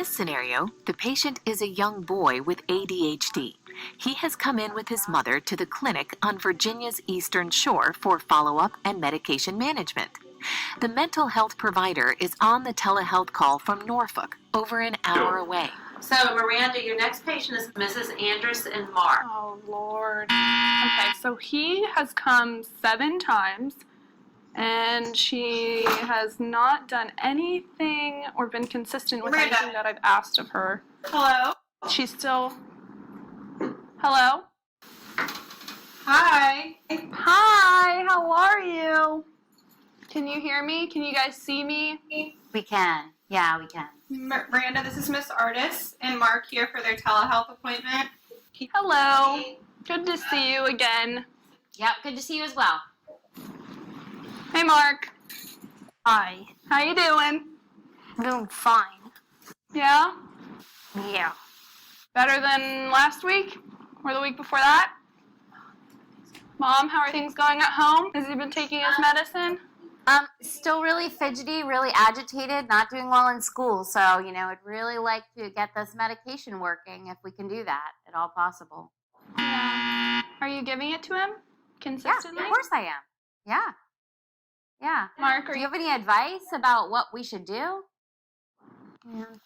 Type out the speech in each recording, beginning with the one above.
this scenario, the patient is a young boy with ADHD. He has come in with his mother to the clinic on Virginia's Eastern Shore for follow-up and medication management. The mental health provider is on the telehealth call from Norfolk, over an hour away. So, Miranda, your next patient is Mrs. Anderson Mark. Oh, Lord. Okay, so he has come 7 times, and she has not done anything or been consistent with Miranda. anything that I've asked of her. Hello? She's still... Hello? Hi. Hi, how are you? Can you hear me? Can you guys see me? We can. Yeah, we can. Miranda, this is Miss Artis and Mark here for their telehealth appointment. Hello. Good to see you again. Yep, good to see you as well. Hey, Mark. Hi. How you doing? I'm doing fine. Yeah? Yeah. Better than last week? Or the week before that? Mom, how are things going at home? Has he been taking his medicine? Still really fidgety, really agitated, not doing well in school. So, I'd really like to get this medication working if we can do that at all possible. Yeah. Are you giving it to him consistently? Yeah, of course I am. Yeah. Yeah. Mark, do you have any advice about what we should do? Man,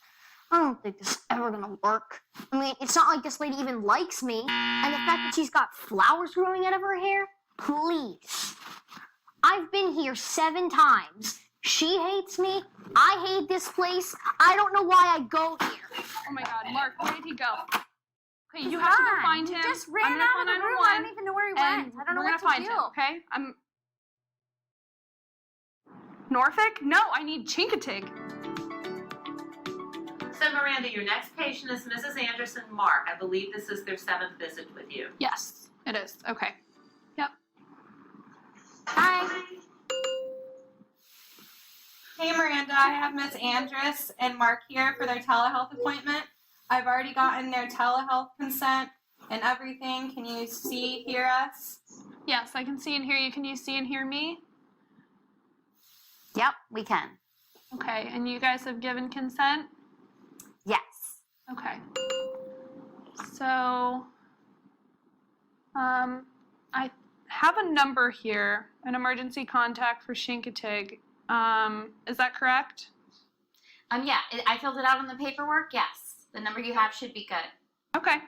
I don't think this is ever gonna work. I mean, it's not like this lady even likes me. And the fact that she's got flowers growing out of her hair? Please. I've been here 7 times. She hates me. I hate this place. I don't know why I go here. Oh my God, Mark, where did he go? Okay, you have to go find him. He just ran I'm gonna out call of the room. 911, I don't even know where he went. I don't know we're what gonna to find do. him, okay? Norfolk? No, I need Chincoteague. So, Miranda, your next patient is Mrs. Anderson Mark. I believe this is their 7th visit with you. Yes, it is. Okay. Yep. Hi. Hey Miranda, I have Miss Andress and Mark here for their telehealth appointment. I've already gotten their telehealth consent and everything. Can you hear us? Yes, I can see and hear you. Can you see and hear me? Yep, we can. Okay, and you guys have given consent? Yes. Okay. So, I have a number here, an emergency contact for Chincoteague. Is that correct? Yeah, I filled it out on the paperwork. Yes, the number you have should be good. Okay.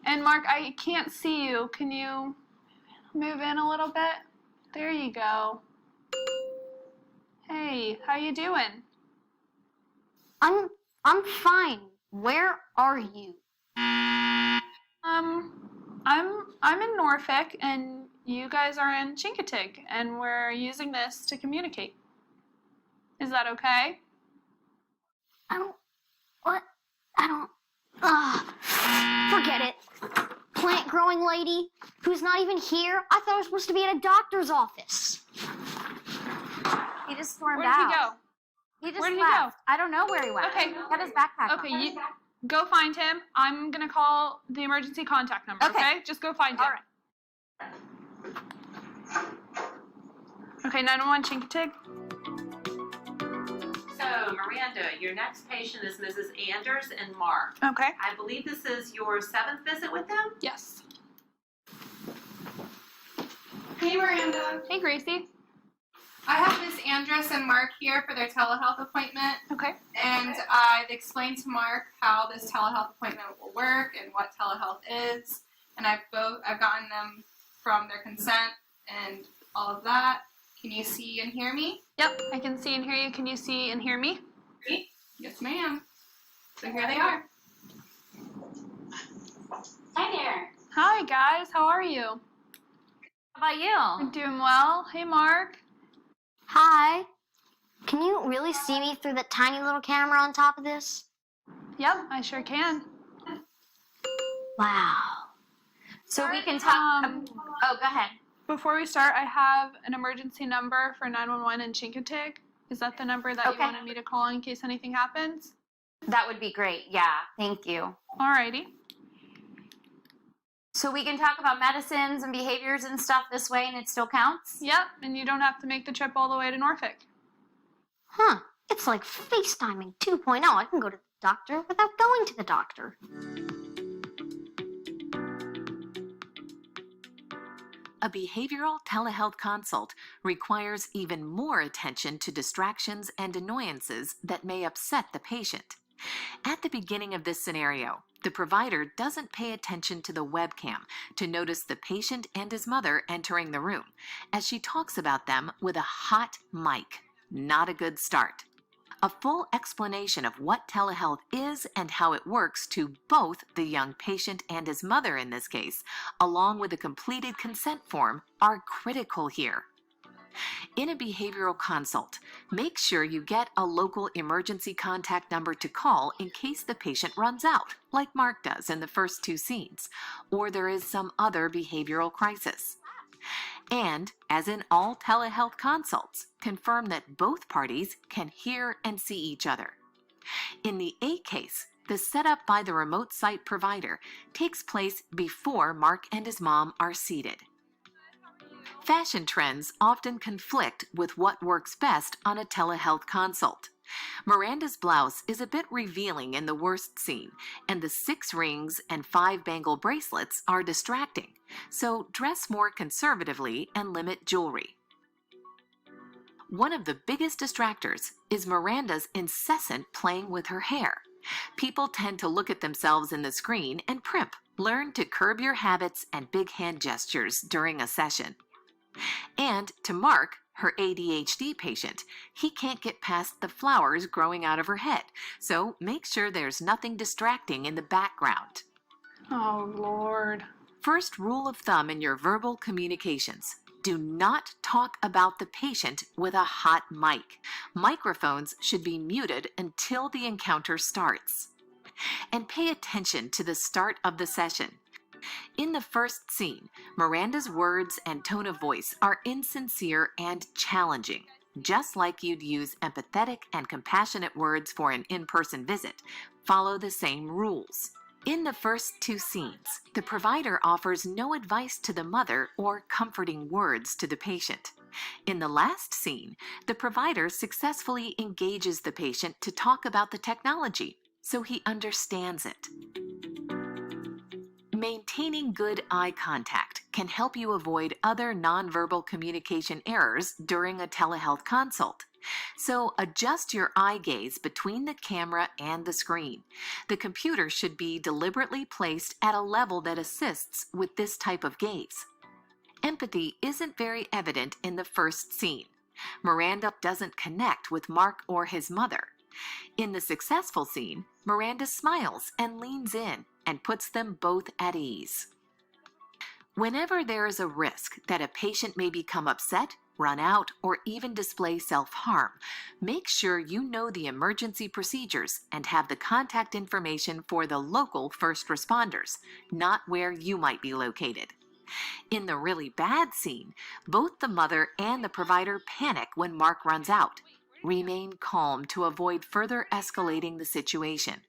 And Mark, I can't see you. Can you move in a little bit? There you go. Hey, how you doing? I'm fine. Where are you? I'm in Norfolk, and you guys are in Chincoteague, and we're using this to communicate. Is that okay? Forget it. Plant growing lady who's not even here. I thought I was supposed to be at a doctor's office. He just stormed Where did he out. go? He just Where did he left. go? I don't know where he went. Okay. Got his backpack Okay, on. you go find him. I'm gonna call the emergency contact number. Okay, just go find him. All right. Okay, 911 Chincoteague. So, Miranda, your next patient is Mrs. Anders and Mark. Okay. I believe this is your 7th visit with them? Yes. Hey Miranda, Hey, Gracie. I have Miss Andress and Mark here for their telehealth appointment. Okay. And I've explained to Mark how this telehealth appointment will work and what telehealth is. And I've gotten them from their consent and all of that. Can you see and hear me? Yep, I can see and hear you. Can you see and hear me? Yes, ma'am. So here they are. Hi there. Hi, guys. How are you? How about you? I'm doing well. Hey, Mark. Hi. Can you really see me through the tiny little camera on top of this? Yep, I sure can. Wow. So we can talk. Oh, go ahead. Before we start, I have an emergency number for 911 in Chincoteague. Is that the number that you Okay. wanted me to call in case anything happens? That would be great. Yeah, thank you. Alrighty. So we can talk about medicines and behaviors and stuff this way, and it still counts? Yep, and you don't have to make the trip all the way to Norfolk. Huh. It's like FaceTiming 2.0. I can go to the doctor without going to the doctor. A behavioral telehealth consult requires even more attention to distractions and annoyances that may upset the patient. At the beginning of this scenario, the provider doesn't pay attention to the webcam to notice the patient and his mother entering the room, as she talks about them with a hot mic. Not a good start. A full explanation of what telehealth is and how it works to both the young patient and his mother in this case, along with a completed consent form, are critical here. In a behavioral consult, make sure you get a local emergency contact number to call in case the patient runs out, like Mark does in the first 2 scenes, or there is some other behavioral crisis. And, as in all telehealth consults, confirm that both parties can hear and see each other. In the A case, the setup by the remote site provider takes place before Mark and his mom are seated. Fashion trends often conflict with what works best on a telehealth consult. Miranda's blouse is a bit revealing in the worst scene, and the 6 rings and 5 bangle bracelets are distracting, so dress more conservatively and limit jewelry. One of the biggest distractors is Miranda's incessant playing with her hair. People tend to look at themselves in the screen and primp. Learn to curb your habits and big hand gestures during a session. And to Mark, her ADHD patient, he can't get past the flowers growing out of her head, so make sure there's nothing distracting in the background. Oh, Lord. First rule of thumb in your verbal communications: do not talk about the patient with a hot mic. Microphones should be muted until the encounter starts. And pay attention to the start of the session. In the first scene, Miranda's words and tone of voice are insincere and challenging. Just like you'd use empathetic and compassionate words for an in-person visit, follow the same rules. In the first 2 scenes, the provider offers no advice to the mother or comforting words to the patient. In the last scene, the provider successfully engages the patient to talk about the technology, so he understands it. Maintaining good eye contact can help you avoid other nonverbal communication errors during a telehealth consult. So adjust your eye gaze between the camera and the screen. The computer should be deliberately placed at a level that assists with this type of gaze. Empathy isn't very evident in the first scene. Miranda doesn't connect with Mark or his mother. In the successful scene, Miranda smiles and leans in and puts them both at ease. Whenever there is a risk that a patient may become upset, run out, or even display self-harm, make sure you know the emergency procedures and have the contact information for the local first responders, not where you might be located. In the really bad scene, both the mother and the provider panic when Mark runs out. Remain calm to avoid further escalating the situation.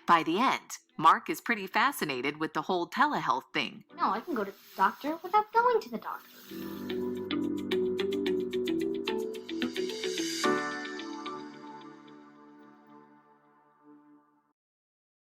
By the end, Mark is pretty fascinated with the whole telehealth thing. No, I can go to the doctor without going to the doctor.